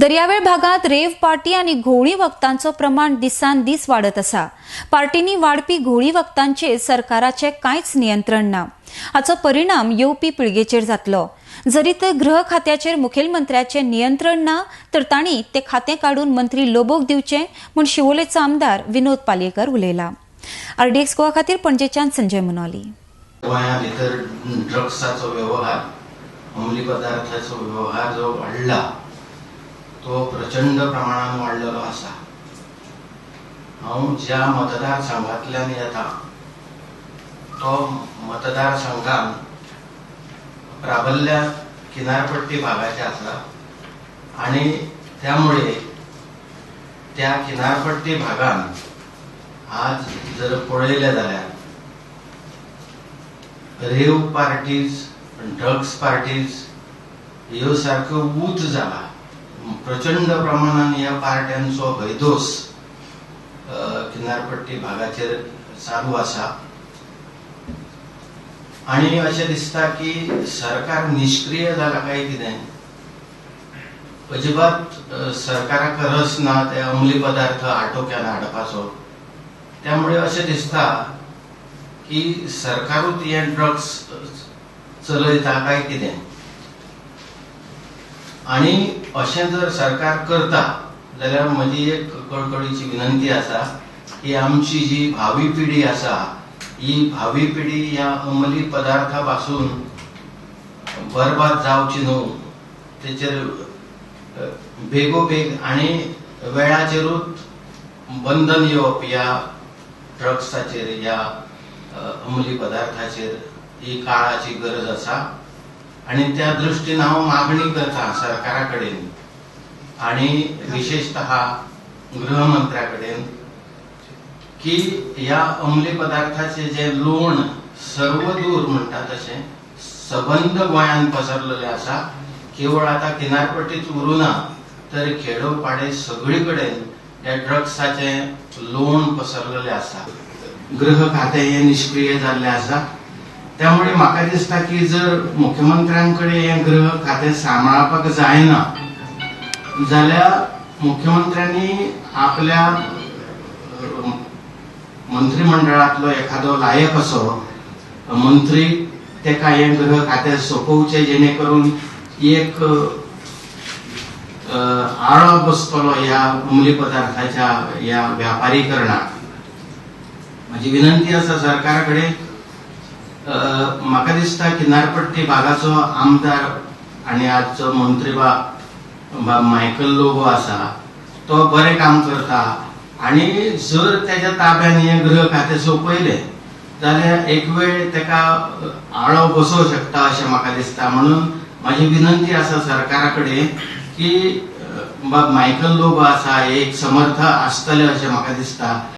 दर्यावेळ भागात rave party आणि घोळी वक्तांचो प्रमाण दिसान दीस वाढत असा। पार्टींनी वाढपी घोळी वक्तांचेर सरकाराचे कांयच नियंत्रण ना। हाचो परिणाम येवपी पिळगेचेर जातलो। जरी तर गृह खात्याचेर मुखेलमंत्र्याचे नियंत्रण ना, तर तांणी ते खातें काडून मंत्री लोबोक दिवचे म्हूण शिवोलेचो आमदार विनोद पालयेकर उलयला। RDX गोवा खातीर पणजेच्यान संजय मनोली। गोंया भितर ड्रग्साचो व्यवहार, अंमली पदार्थाचो व्यवहार जो वाढला तो प्रचंड प्रमाणात वाढलेलो आसा। हांव ज्या मतदारसंघांतल्यान येता तो मतदारसंघान प्राबल्य किनारपट्टी भागाचे आसा आणि त्यामुळे त्या किनारपट्टी भागान आज जर पळयले जाल्यार रेव पार्टीज, ड्रग्स पार्टीज ह्यो सारक्यो उच जाला। प्रचंड प्रमाणात ह्या पार्ट्यांचो हैदोस किनारपट्टी भागाचेर चालू आसा आणि अशें दिसता की सरकार निष्क्रिय जाला काय कितें। अजिबात सरकाराक रस ना ते अंमली पदार्थ आटोक्यात हाडपाचो। त्यामुळे अशें दिसता की सरकारूच हे ड्रग्स चलयता काय कितें। आणि अशें जर सरकार करता जाल्यार म्हजी एक कळकळीची विनंती आसा की आमची जी भावी पिढी आसा ही भावी पिढी ह्या अंमली पदार्थापासून बरबाद जावची न्हू, तेचेर बेगोबेग आणि वेळाचेरूच बंधन येवप ह्या ड्रग्साचेर, ह्या अंमली पदार्थाचेर ही काळाची गरज आसा। आणि त्या दृष्टीन हांव मागणी करता सरकारा कडेन आणि विशेषतः गृहमंत्र्या कडेन की ह्या अंमली पदार्थाचे जे लोण सर्वदूर म्हणटा तशें सबंद गोंयान पसरलेले आसा। केवळ आता किनारपट्टीच उरूना तर खेडोपाडे सगळी कडेन ह्या ड्रग्साचे लोण पसरलेले आसा। गृह खातें हे निष्क्रिय जाल्लें आसा। त्यामुळे म्हाका दिसता की जर मुख्यमंत्र्यांकडे हे गृह खातें सांबाळपाक जायना जाल्यार मुख्यमंत्र्यांनी आपल्या मंत्रिमंडळातलो एखादो लायक असो मंत्री तेका हे गृह खातें सोपोवचें, जेणे करून एक आळो बसतलो ह्या अंमली पदार्थाच्या ह्या व्यापारीकरणाक। माझी विनंती आसा सरकारा कडेन। म्हाका दिसता किनारपट्टी भागाचो आमदार आणि आजचो मंत्री मायकल लोबो आसा तो बरें काम करता आणि जर त्याच्या ताब्यान हे गृह खातें सोपयलें जाल्यार एक वेळ तेका आळो बसोवंक शकता अशें म्हाका दिसता। म्हणून माझी विनंती आसा सरकारा कडेन की मायकल लोबो आसा एक समर्थ आसतले अशें म्हाका दिसता।